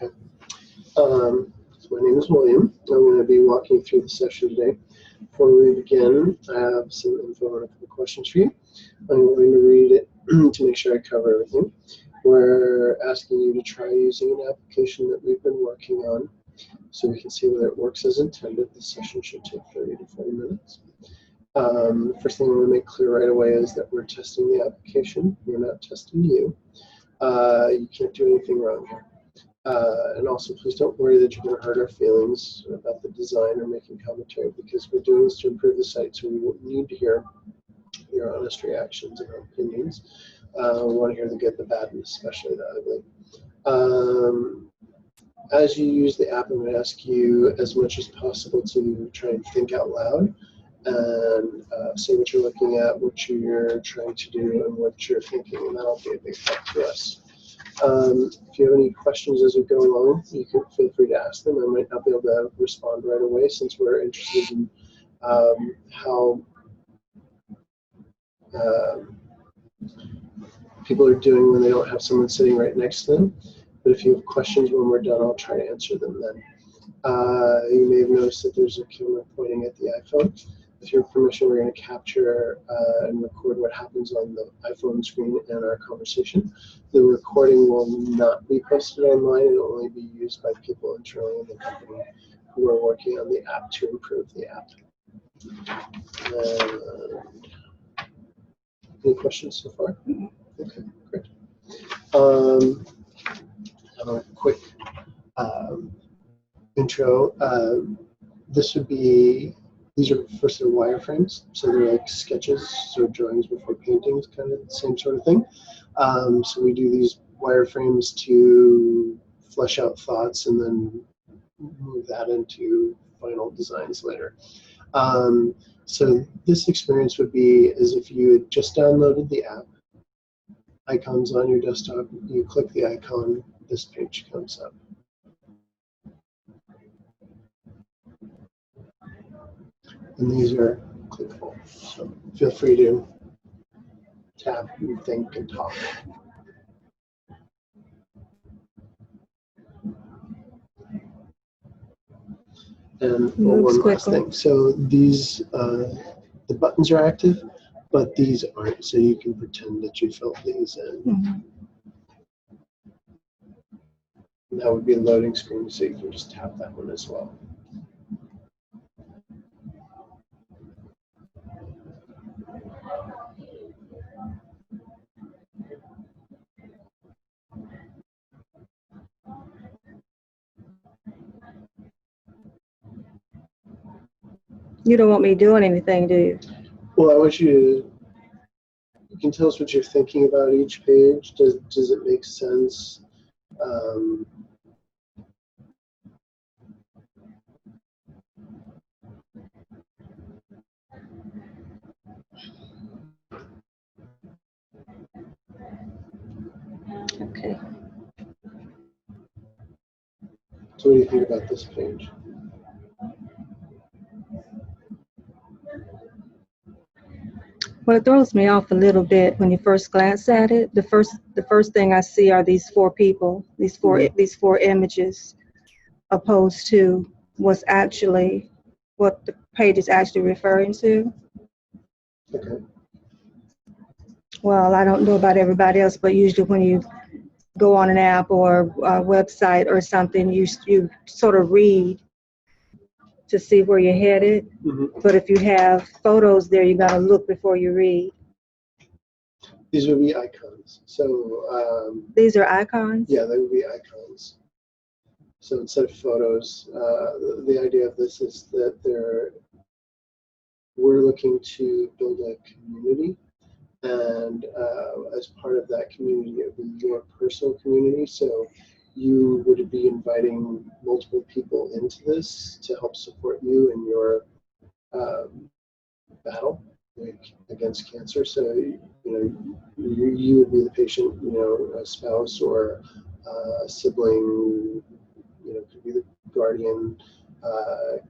Okay. So my name is William. I'm going to be walking through the session today. Before we begin, I have some info and a couple questions for you. I'm going to read it to make sure I cover everything. We're asking you to try using an application that we've been working on so we can see whether it works as intended. The session should take 30 to 40 minutes. First thing I want to make clear right away is that we're testing the application. We're not testing you. You can't do anything wrong here. And also, please don't worry that you're going to hurt our feelings about the design or making commentary, because we're doing this to improve the site, so we won't need to hear your honest reactions and opinions. We want to hear the good, the bad, and especially the ugly. As you use the app, I'm going to ask you as much as possible to try and think out loud and say what you're looking at, what you're trying to do, and what you're thinking, and that'll be a big help to us. If you have any questions as we go along, you can feel free to ask them. I might not be able to respond right away since we're interested in how people are doing when they don't have someone sitting right next to them. But if you have questions when we're done, I'll try to answer them then. You may have noticed that there's a camera pointing at the iPhone. With your permission, we're going to capture and record what happens on the iPhone screen and our conversation. The recording will not be posted online. It will only be used by people internally in the company who are working on the app to improve the app. Any questions so far? Okay, great. A quick intro. These are first they're wireframes, so they're like sketches, so drawings before paintings, kind of the same sort of thing. So we do these wireframes to flesh out thoughts and then move that into final designs later. So this experience would be as if you had just downloaded the app, icons on your desktop, you click the icon, this page comes up. And these are clickable, so feel free to tap and think and talk. And one last thing, so these, the buttons are active, but these aren't, so you can pretend that you filled these in. And that would be a loading screen, so you can just tap that one as well. You don't want me doing anything, do you? Well, I want you can tell us what you're thinking about each page. Does it make sense? Okay. So what do you think about this page? Well, it throws me off a little bit when you first glance at it. The first thing I see are these four people, these four images, opposed to what the page is actually referring to. Okay. Well, I don't know about everybody else, but usually when you go on an app or a website or something, you sort of read to see where you're headed. Mm-hmm. But if you have photos there, you got to look before you read. These would be icons. So these are icons? Yeah, they would be icons. So instead of photos, the idea of this is that we're looking to build a community, and as part of that community, it would be your personal community. So you would be inviting multiple people into this to help support you in your battle against cancer. So you would be the patient, a spouse or a sibling, could be the guardian,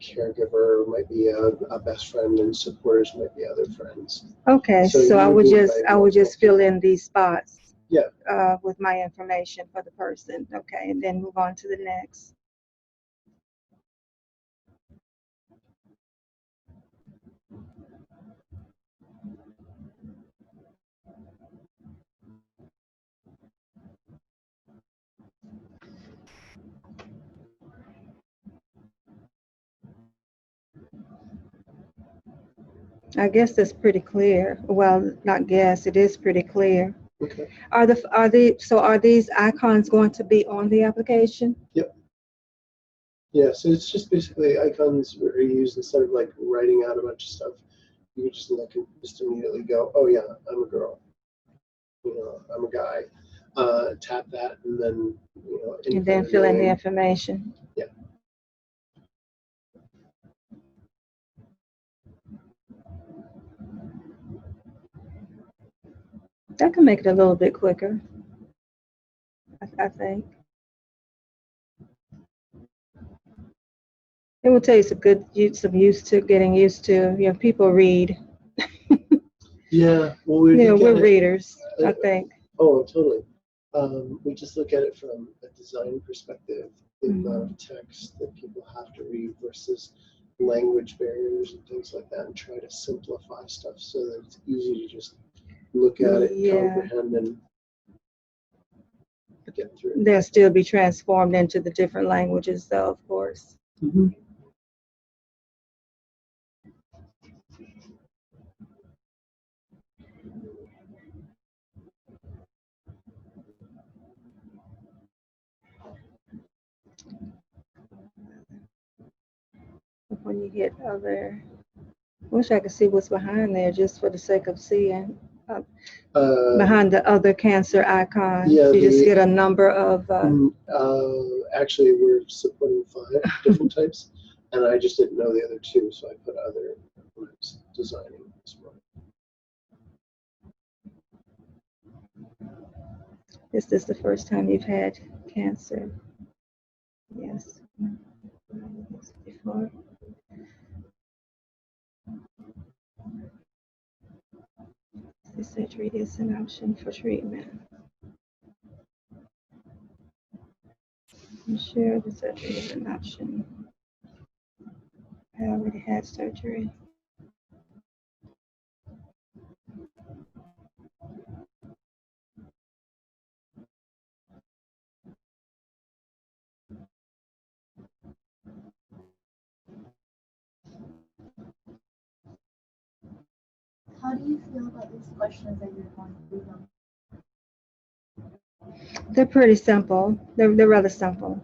caregiver, might be a best friend, and supporters might be other friends. Okay, so I would just fill in these spots. Yeah. With my information for the person. Okay, and then move on to the next. I guess that's pretty clear. Well, not guess, it is pretty clear. Okay. Are these icons going to be on the application? Yep. Yeah, so it's just basically icons are used instead of like writing out a bunch of stuff. You can just look and just immediately go, oh yeah, I'm a girl. I'm a guy. Tap that and then And then fill in the information. Yeah. That can make it a little bit quicker, I think. It will take some getting used to. People read. Yeah, well, we're readers, I think. Oh, totally. We just look at it from a design perspective, the amount of text that people have to read versus language barriers and things like that, and try to simplify stuff so that it's easy to just look at it, comprehend, and get through it. They'll still be transformed into the different languages, though, of course. Mm-hmm. When you hit other, wish I could see what's behind there just for the sake of seeing. Behind the other cancer icon, yeah, you just get a number of. Actually, we're supporting 5 different types, and I just didn't know the other 2, so I put other when I was designing this one. Is this the first time you've had cancer? Yes. Before. The surgery is an option for treatment. I'm sure the surgery is an option. I already had surgery. How do you feel about these questions that you're going through them? They're pretty simple. They're rather simple.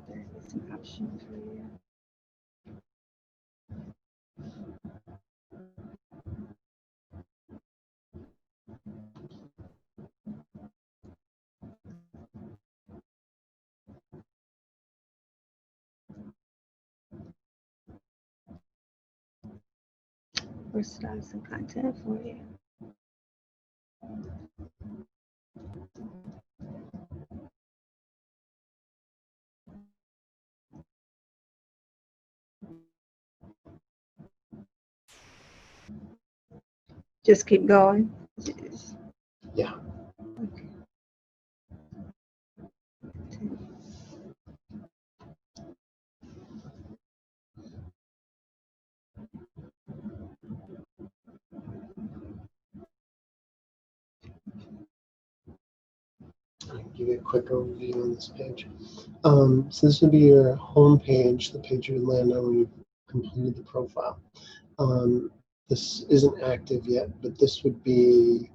There is an option for you. Personalize some content for you. Just keep going. Yeah. Okay. I'll give you a quick overview on this page. So this would be your home page, the page you would land on when you completed the profile. This isn't active yet, but this would be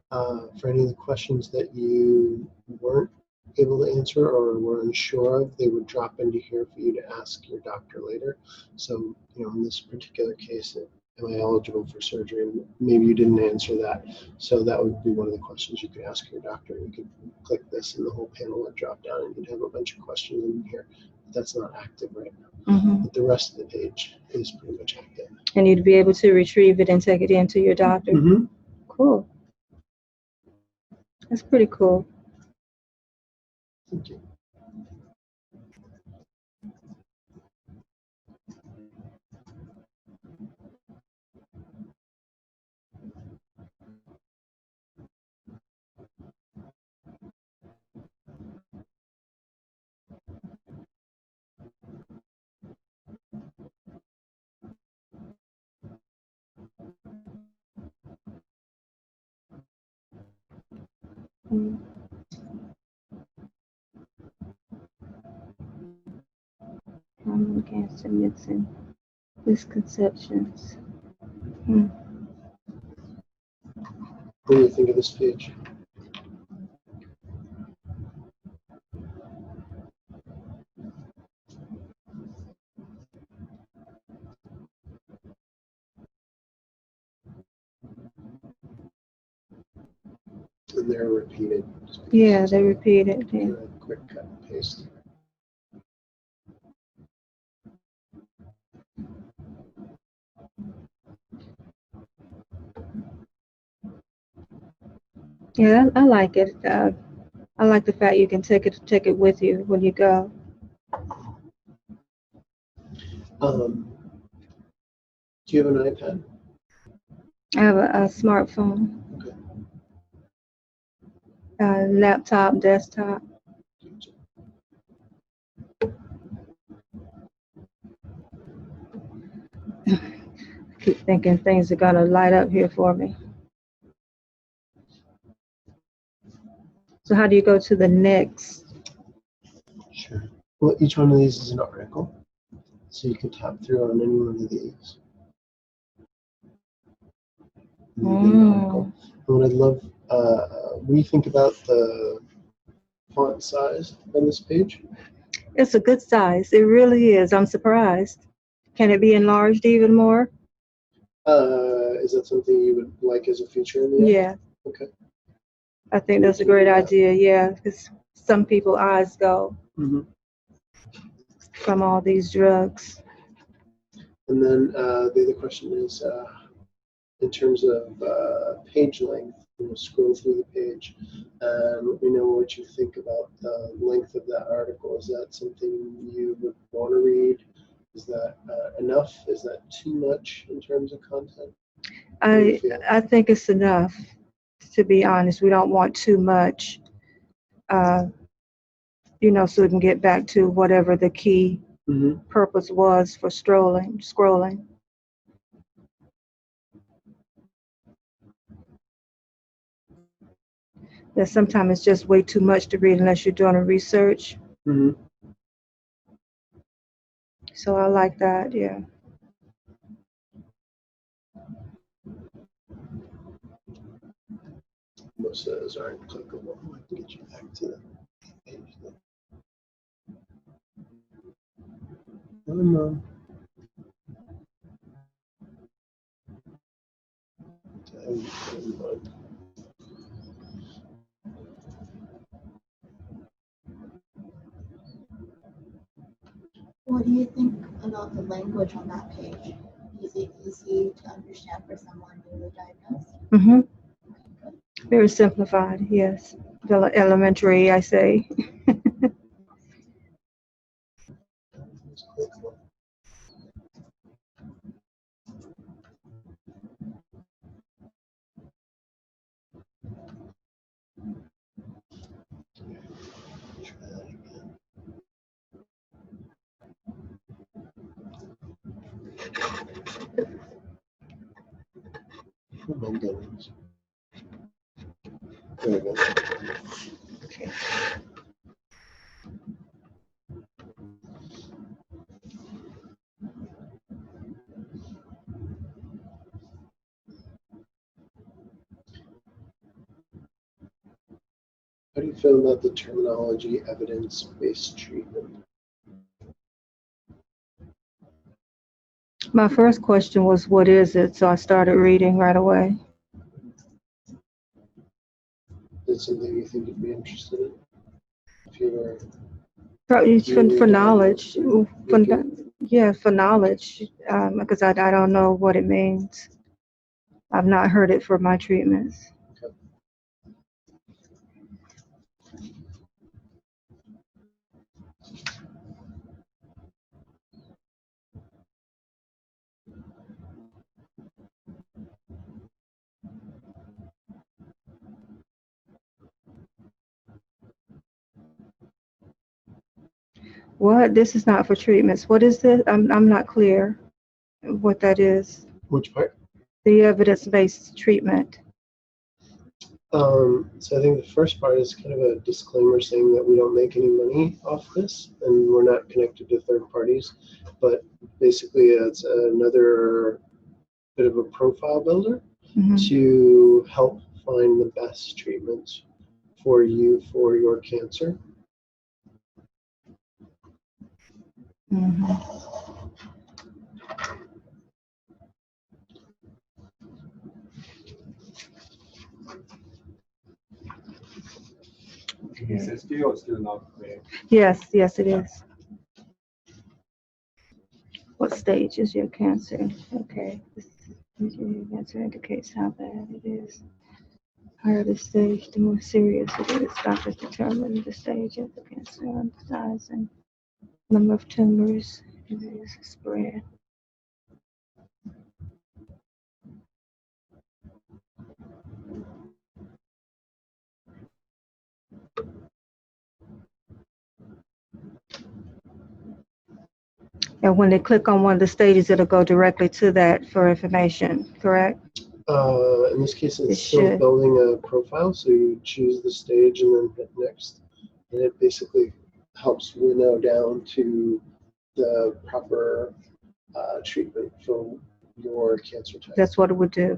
for any of the questions that you weren't able to answer or were unsure of, they would drop into here for you to ask your doctor later. So, in this particular case, am I eligible for surgery? And maybe you didn't answer that. So that would be one of the questions you could ask your doctor. You could click this and the whole panel would drop down and you'd have a bunch of questions in here. But that's not active right now. Mm-hmm. But the rest of the page is pretty much active. And you'd be able to retrieve it and take it into your doctor. Mm-hmm. Cool. That's pretty cool. Thank you. Mm. Cancer myths and misconceptions. What do you think of this page? And they're repeated. Yeah, they repeat it. Yeah. Quick cut and paste. Yeah, I like it. I like the fact you can take it with you when you go. Do you have an iPad? I have a smartphone, Okay. laptop, desktop. Keep thinking things are gonna light up here for me. So how do you go to the next? Sure. Well, each one of these is an article, so you can tap through on any one of these. And you get an article. And what I'd love, what do you think about the font size on this page? It's a good size. It really is. I'm surprised. Can it be enlarged even more? Is that something you would like as a feature in the app? Yeah. Okay. I think that's a great idea. Yeah, because some people's eyes go from all these drugs. And then the other question is, in terms of page length, scroll through the page and let me know what you think about the length of that article. Is that something you would want to read? Is that enough? Is that too much in terms of content? I think it's enough, to be honest. We don't want too much, so we can get back to whatever the key purpose was for scrolling. That sometimes it's just way too much to read unless you're doing a research. So I like that, yeah. Most of those aren't clickable. I can get you back to the page. What do you think about the language on that page? Is it easy to understand for someone newly diagnosed? Very simplified, yes. Elementary, I say. Oh my goodness. There we go. Okay. How do you feel about the terminology evidence-based treatment? My first question was, what is it? So I started reading right away. Is it something you think you'd be interested in? If you were Probably Really for don't knowledge. okay. Yeah, for knowledge, because I don't know what it means. I've not heard it for my treatments. Okay. What? This is not for treatments. What is this? I'm not clear what that is. Which part? The evidence-based treatment. So I think the first part is kind of a disclaimer saying that we don't make any money off this and we're not connected to third parties, but basically it's another bit of a profile builder to help find the best treatments for you for your cancer. Is it still not clear? Yes, it is. What stage is your cancer? Okay. Your cancer indicates how bad it is. Higher the stage, the more serious it is. Doctors determine the stage of the cancer on the size and number of tumors. It is spread. And when they click on one of the stages, it'll go directly to that for information, correct? In this case, it's It still should. building a profile, so you choose the stage and then hit next. And it basically helps winnow down to the proper treatment for your cancer type. That's what it would do.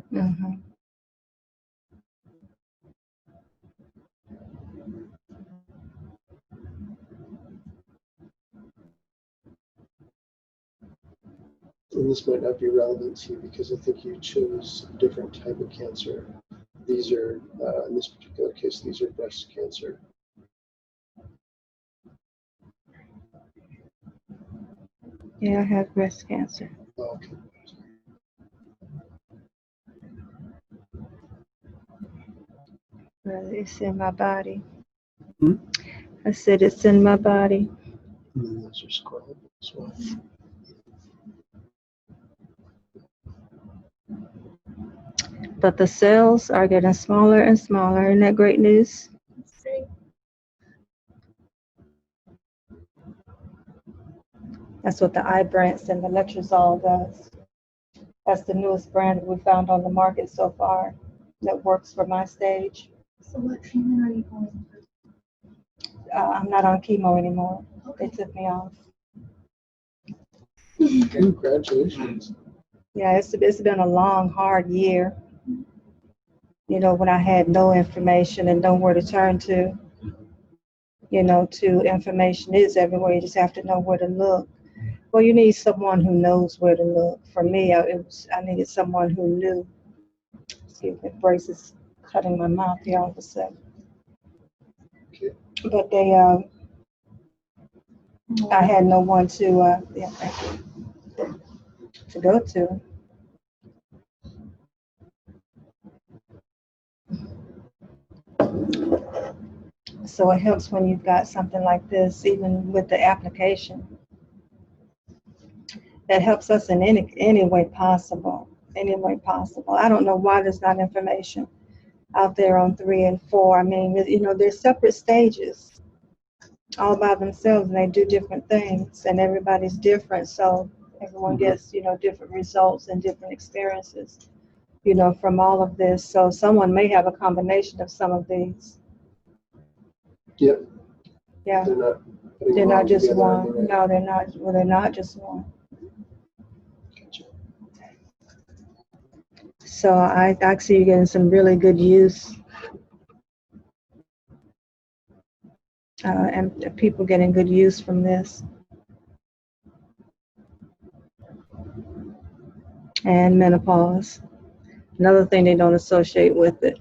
And this might not be relevant to you because I think you chose a different type of cancer. These are, in this particular case, these are breast cancer. Yeah, I have breast cancer. Okay. But it's in my body. Hmm? I said it's in my body. And then those are scrolled as well. But the cells are getting smaller and smaller. Isn't that great news? That's what the Ibrance and the Letrozole does. That's the newest brand that we found on the market so far that works for my stage. So what treatment are you going for? I'm not on chemo anymore. They took me off. Congratulations. Yeah, it's been a long, hard year. You know, when I had no information and nowhere to turn to. You know, information is everywhere. You just have to know where to look. Well, you need someone who knows where to look. For me, I needed someone who knew. Excuse me, braces cutting my mouth here all of a sudden. Okay. But I had no one to, to go to. So it helps when you've got something like this, even with the application. That helps us in any way possible. Any way possible. I don't know why there's not information out there on 3 and 4. I mean, you know, they're separate stages all by themselves, and they do different things, and everybody's different. So everyone gets, you know, different results and different experiences, you know, from all of this. So someone may have a combination of some of these. Yep. Yeah. They're not just one. No, they're not. Well, they're not just one. Gotcha. So I see you getting some really good use, and people getting good use from this. and menopause. Another thing they don't associate with it.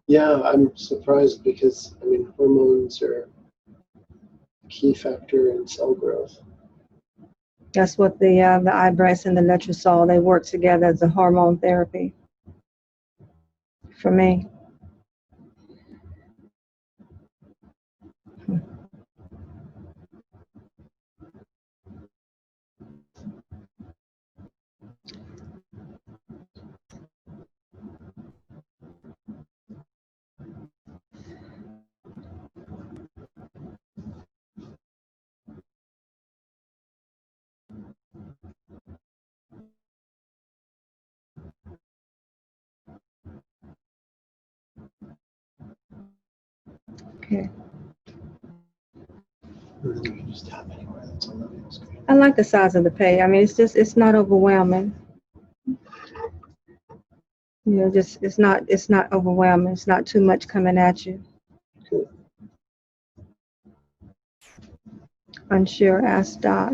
Yeah, I'm surprised because, I mean, hormones are a key factor in cell growth. That's what the Ibrance and the letrozole, they work together as a hormone therapy for me. Okay. You can just tap anywhere that's on the screen. I like the size of the page. I mean, it's not overwhelming. You know, just it's not overwhelming. It's not too much coming at you. Cool. Unsure, ask Doc.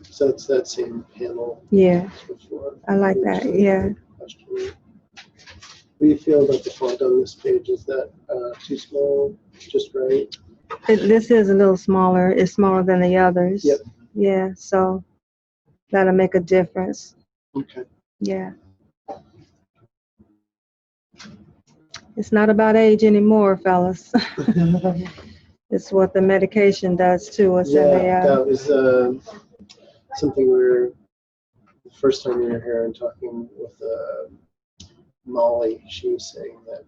So it's that same panel Yeah, as before. I like that. Yeah. Question. What do you feel about the font on this page? Is that too small, just right? This is a little smaller. It's smaller than the others. Yep. Yeah, so that'll make a difference. Okay. Yeah. It's not about age anymore, fellas. It's what the medication does to us. Yeah, that was something we were, the first time we were here and talking with Molly, she was saying that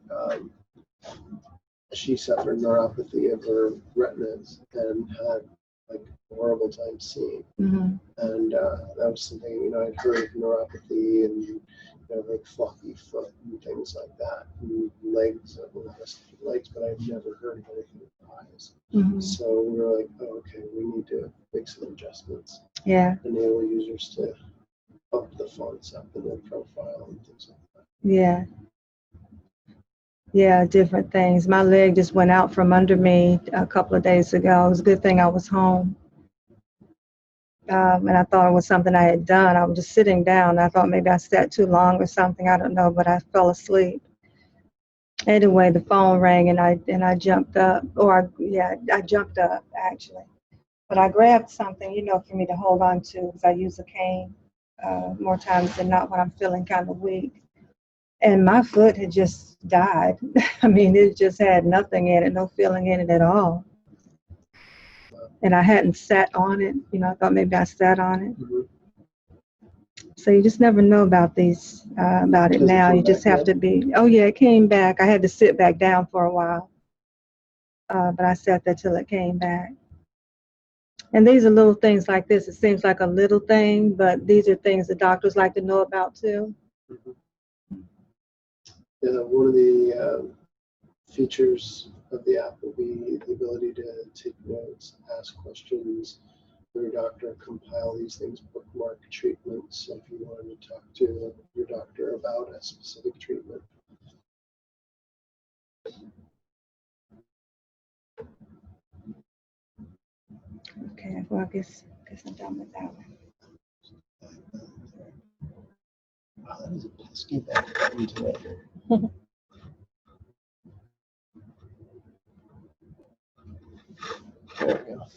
she suffered neuropathy of her retinas and had like a horrible time seeing. Mm-hmm. And that was something, you know, I'd heard of neuropathy and, you know, like floppy foot and things like that, and legs, but I'd never heard of anything with eyes. Mm-hmm. So we were like, oh, okay, we need to make some adjustments. Yeah. Enable users to bump the fonts up in their profile and things like that. Yeah. Yeah, different things. My leg just went out from under me a couple of days ago. It was a good thing I was home. And I thought it was something I had done. I was just sitting down. I thought maybe I sat too long or something. I don't know, but I fell asleep. Anyway, the phone rang and I jumped up. I jumped up actually. But I grabbed something, you know, for me to hold on to because I use a cane more times than not when I'm feeling kind of weak. And my foot had just died. I mean, it just had nothing in it, no feeling in it at all. And I hadn't sat on it. You know, I thought maybe I sat on it. Mm-hmm. So you just never know about about it now. You just have to be, oh yeah, it came back. I had to sit back down for a while. But I sat there till it came back. And these are little things like this. It seems like a little thing, but these are things the doctors like to know about too. Mm-hmm. Yeah, one of the features of the app will be the ability to take notes, ask questions for your doctor, compile these things, bookmark treatments. So if you wanted to talk to your doctor about a specific treatment. Okay, well, I guess I'm done with that one. Wow, that is a pesky button today. There we go.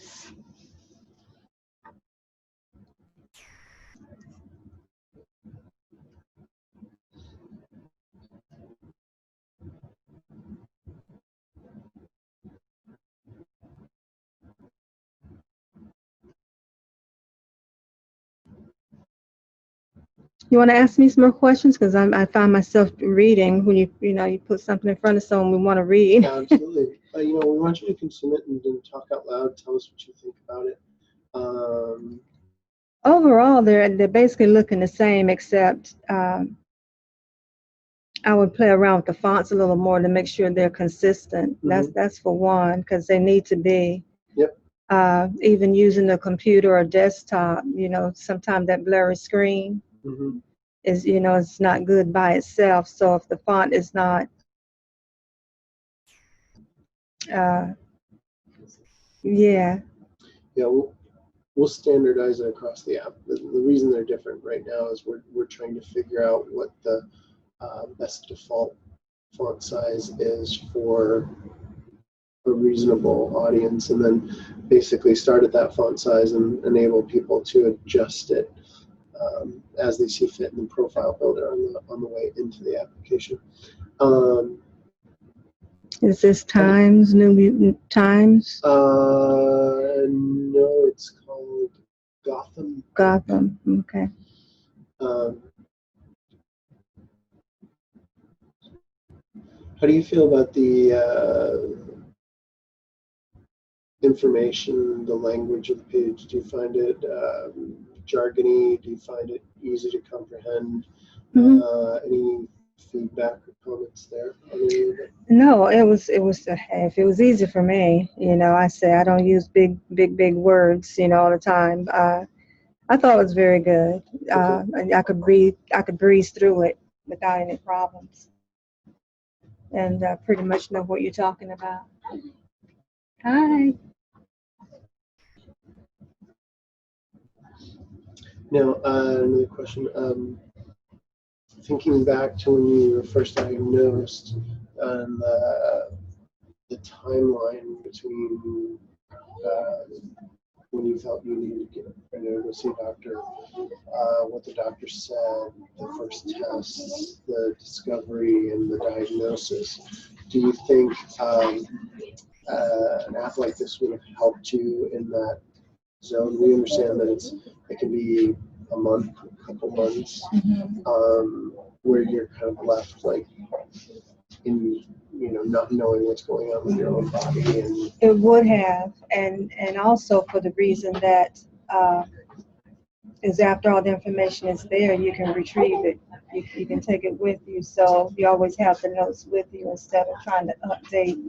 You want to ask me some more questions? Because I find myself reading when you put something in front of someone we want to read. Yeah, absolutely. We want you to consume it and then talk out loud. Tell us what you think about it. Overall, they're basically looking the same, except I would play around with the fonts a little more to make sure they're consistent. Mm-hmm. That's for one, because they need to be. Yep. Even using a computer or desktop, sometimes that blurry screen Mm-hmm. is, it's not good by itself. So if the font is not, yeah. Yeah, we'll standardize it across the app. The reason they're different right now is we're trying to figure out what the best default font size is for a reasonable audience, and then basically start at that font size and enable people to adjust it as they see fit in the profile builder on the way into the application. Is this Times, New Mutant Times? No, it's called Gotham. Gotham, okay. How do you feel about the information, the language of the page? Do you find it jargony? Do you find it easy to comprehend? Any feedback or comments there? No, it was if it was easy for me, I say I don't use big words, all the time. I thought it was very good. And I could breeze through it without any problems. And pretty much know what you're talking about. Hi. Now, another question. Thinking back to when you were first diagnosed and the timeline between when you felt you needed to go see a doctor, what the doctor said, the first tests, the discovery, and the diagnosis. Do you think an app like this would have helped you in that zone? We understand that it can be a month, a couple months, where you're kind of left like in not knowing what's going on with your own body. And it would have, and also for the reason that is after all the information is there, you can retrieve it. You can take it with you, so you always have the notes with you instead of trying to update.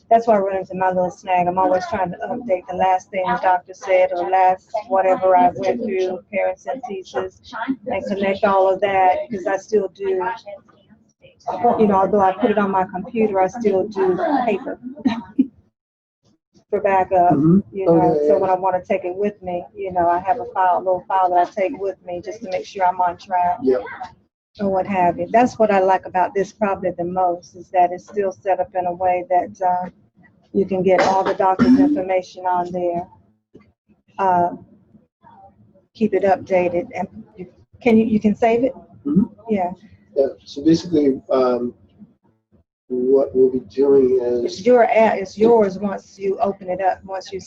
That's why I run into my little snag. I'm always trying to update the last thing the doctor said or last whatever I went through, parentheses, and connect all of that, because I still do, although I put it on my computer, I still do paper for backup, so when I want to take it with me, I have a little file that I take with me just to make sure I'm on track. Or what have you. That's what I like about this probably the most, is that it's still set up in a way that you can get all the doctor's information on there, keep it updated, and you can save it? Yeah. So basically, what we'll be doing is it's yours once you open it up, once you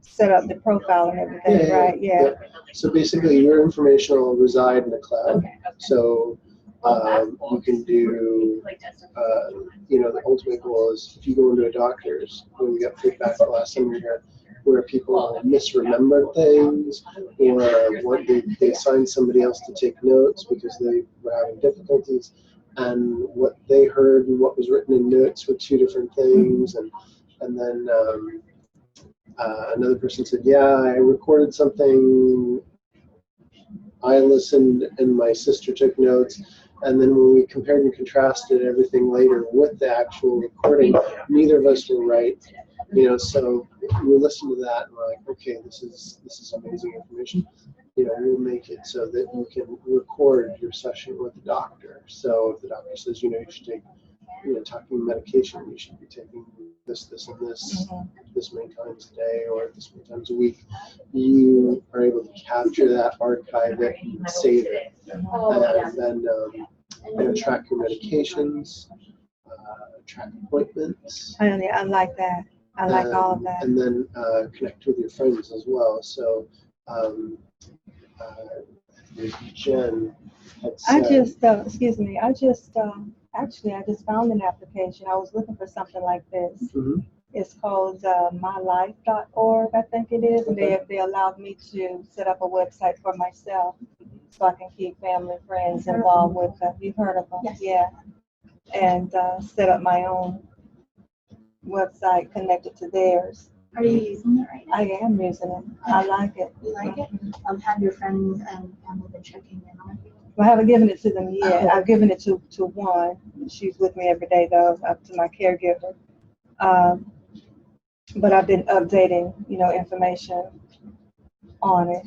set up the profile and everything, right? Yeah. So basically, your information will reside in the cloud. So you can do, the ultimate goal is if you go into a doctor's, when we got feedback the last time we were here, where people misremember things, or what they assigned somebody else to take notes because they were having difficulties, and what they heard and what was written in notes were two different things, and then another person said, yeah, I recorded something, I listened, and my sister took notes, and then when we compared and contrasted everything later with the actual recording, neither of us were right. So we listened to that and we're like, okay, this is amazing information. We'll make it so that you can record your session with the doctor. So if the doctor says, you should take, talking medication, you should be taking this, and this many times a day or this many times a week, you are able to capture that, archive it, and save it, and then track your medications, track appointments. I like that. I like all of that. And then connect with your friends as well. So Jen had said, I just found an application. I was looking for something like this. It's called mylife.org, I think it is. And they allowed me to set up a website for myself so I can keep family, friends involved with them. You've heard of them? Yes. Yeah. And set up my own website connected to theirs. Are you using it right now? I am using it. I like it. You like it? Have your friends and family been checking in on it? I haven't given it to them yet. I've given it to one. She's with me every day, though, up to my caregiver. But I've been updating, information on it.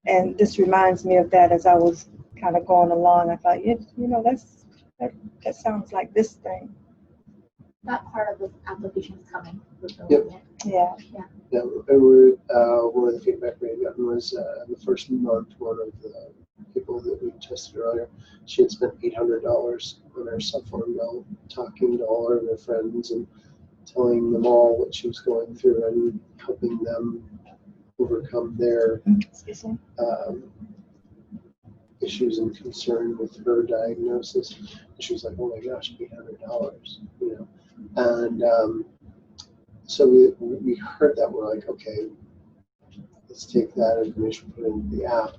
And this reminds me of that as I was kind of going along. I thought, yeah, that sounds like this thing. That part of the application is coming. Yep. Yeah. Yeah, and we're, one of the feedback we had gotten was in the first month, one of the people that we tested earlier, she had spent $800 on her cell phone bill, talking to all of her friends and telling them all what she was going through and helping them overcome their issues and concern with her diagnosis. And she was like, "Oh my gosh, $800!" And so we heard that. We're like, okay, let's take that information, put it into the app,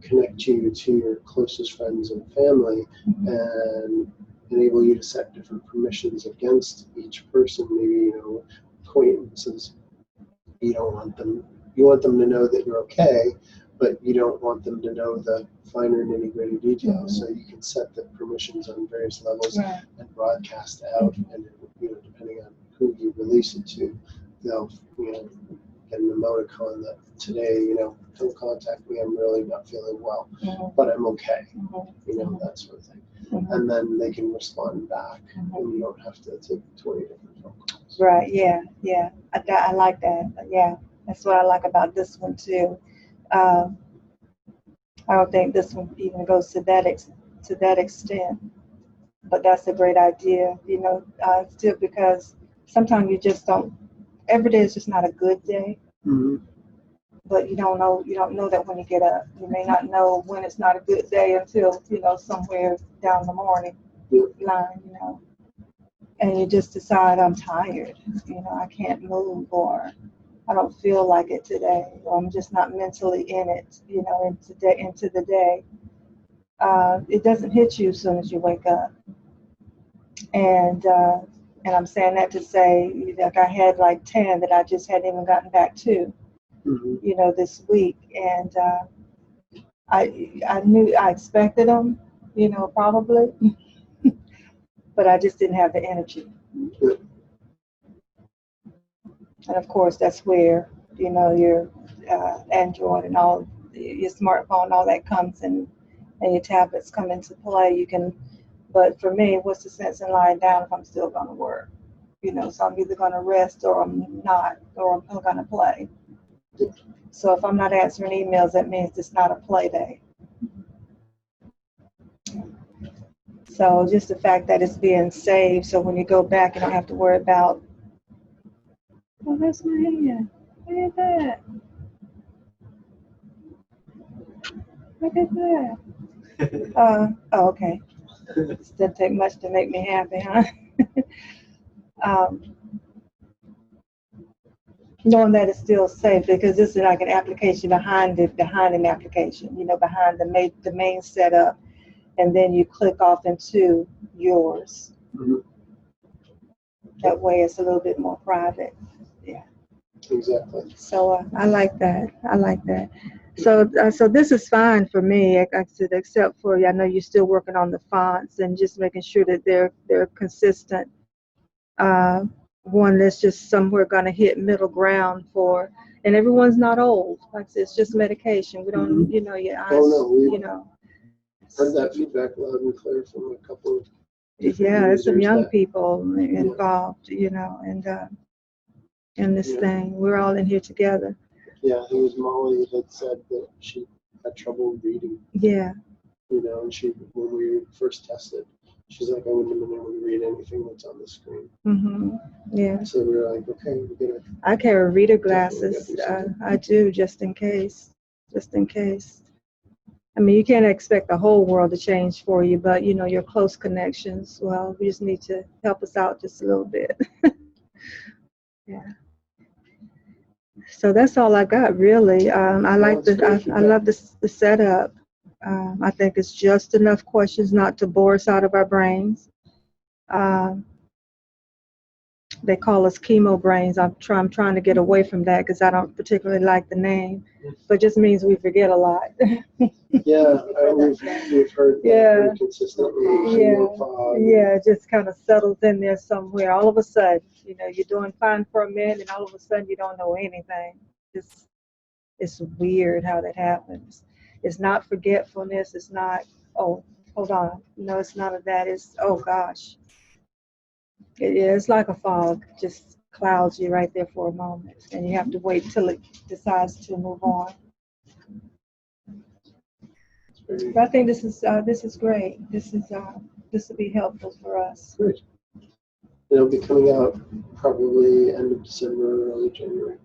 connect you to your closest friends and family, and enable you to set different permissions against each person. Maybe, acquaintances, you want them to know that you're okay, but you don't want them to know the finer nitty-gritty details. So you can set the permissions on various levels and broadcast out, and depending on who you release it to, they'll get an emoticon that today, don't contact me, I'm really not feeling well, but I'm okay, that sort of thing. And then they can respond back, and you don't have to take 20 different phone calls. Right, yeah. I like that. Yeah, that's what I like about this one too. I don't think this one even goes to that extent, but that's a great idea. Still, because sometimes you just don't. Every day is just not a good day. But you don't know that when you get up. You may not know when it's not a good day until somewhere down the morning line. And you just decide, I'm tired. I can't move, or I don't feel like it today, or I'm just not mentally in it. Into the day. It doesn't hit you as soon as you wake up. And I'm saying that to say, like, I had like 10 that I just hadn't even gotten back to. This week, and I knew I expected them, probably, but I just didn't have the energy. And of course, that's where your Android and all your smartphone, all that comes in, and your tablets come into play. But for me, what's the sense in lying down if I'm still going to work? So I'm either going to rest or I'm not, or I'm going to play. So if I'm not answering emails, that means it's not a play day. So just the fact that it's being saved, so when you go back, you don't have to worry about, oh, that's my hand. Look at that. Look at that. Oh, okay. It doesn't take much to make me happy, huh? Knowing that it's still safe, because this is like an application behind an application, behind the main setup, and then you click off into yours. That way it's a little bit more private. Yeah. Exactly. So I like that. So this is fine for me, I said, except for, I know you're still working on the fonts and just making sure that they're consistent. One that's just somewhere going to hit middle ground for, and everyone's not old. Like I said, it's just medication. We don't, your eyes, Heard that feedback loud and clear from a couple of there's some young people involved, and in this thing. We're all in here together. Yeah, I think it was Molly that said that she had trouble reading. Yeah. And when we first tested, she's like, I wouldn't have been able to read anything that's on the screen. Yeah. So we were like, okay, we're gonna. I carry reader glasses. I do, just in case. I mean, you can't expect the whole world to change for you, but your close connections, well, we just need to help us out just a little bit. Yeah. So that's all I got, really. I like I love the setup. I think it's just enough questions not to bore us out of our brains. They call us chemo brains. I'm trying to get away from that because I don't particularly like the name, but it just means we forget a lot. Yeah, we've heard that pretty consistently. Yeah, it just kind of settles in there somewhere. All of a sudden, you're doing fine for a minute, and all of a sudden you don't know anything. Just It's weird how that happens. It's not forgetfulness. It's not, oh, hold on. No, it's none of that. It's, oh gosh. It's like a fog, just clouds you right there for a moment. And you have to wait till it decides to move on. But I think this is great. This will be helpful for us. Great. It'll be coming out probably end of December, early January.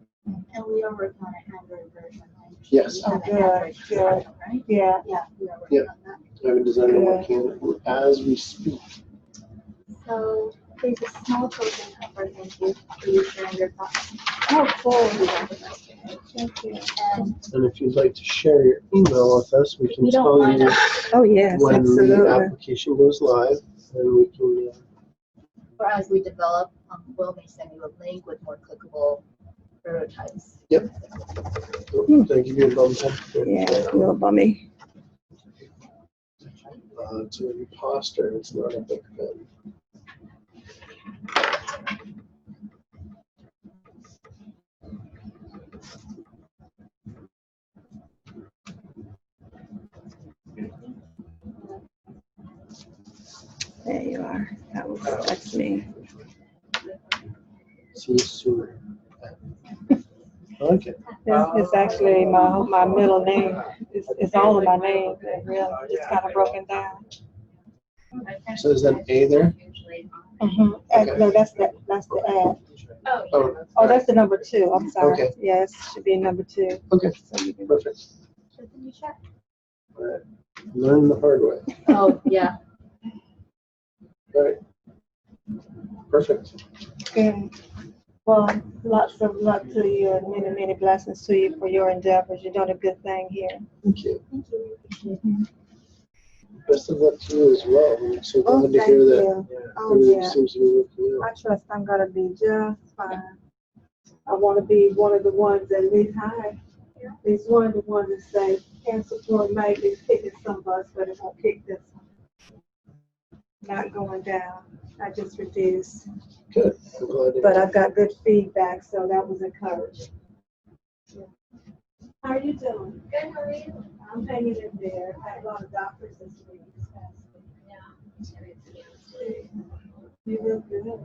And we are working on an Android version. Yes. We have Oh, an Android good. version, right? Yeah. Yeah, we are working on that. I have a designer working on it as we speak. So there's a small token of our thank you for you sharing your thoughts. Oh, cool. With us today. Thank you. And And if you'd like to share your email with us, we can we don't tell mind you us, Oh, yes, when the absolutely. application goes live, and we can. or as we develop, Will may send you a link with more clickable prototypes. Thank you for your bum pen. Yeah, a little bummy. It's an imposter. It's not a big pen. There you are. That's me. See you soon. I like it. It's actually my middle name. It's all of my name, and really just kind of broken down. So is that A there? Mm-hmm. No, that's the ad. Oh, that's the number 2. I'm sorry. Okay. Yes, should be number 2. Okay. So you can, Perfect. So can you check? All right. Learn the hard way. Oh, yeah. All right. Perfect. good. Well, lots of luck to you and many, many blessings to you for your endeavors. You're doing a good thing here. Thank you. Thank you. Best of luck to you as well. I'm so Oh, glad to thank hear that you. Oh, everything yeah. seems to be working I out. trust I'm gonna be just fine. I want to be one of the ones at least high. At least one of the ones that say cancel for maybe picking some bus, but it won't pick this one. Not going down. I just refuse. Good. I'm glad to But hear I've got good feedback, so that was encouraging. Yeah. How are you doing? Good, how are you? I'm hanging in there. I had a lot of doctors this week. Yeah. You look good.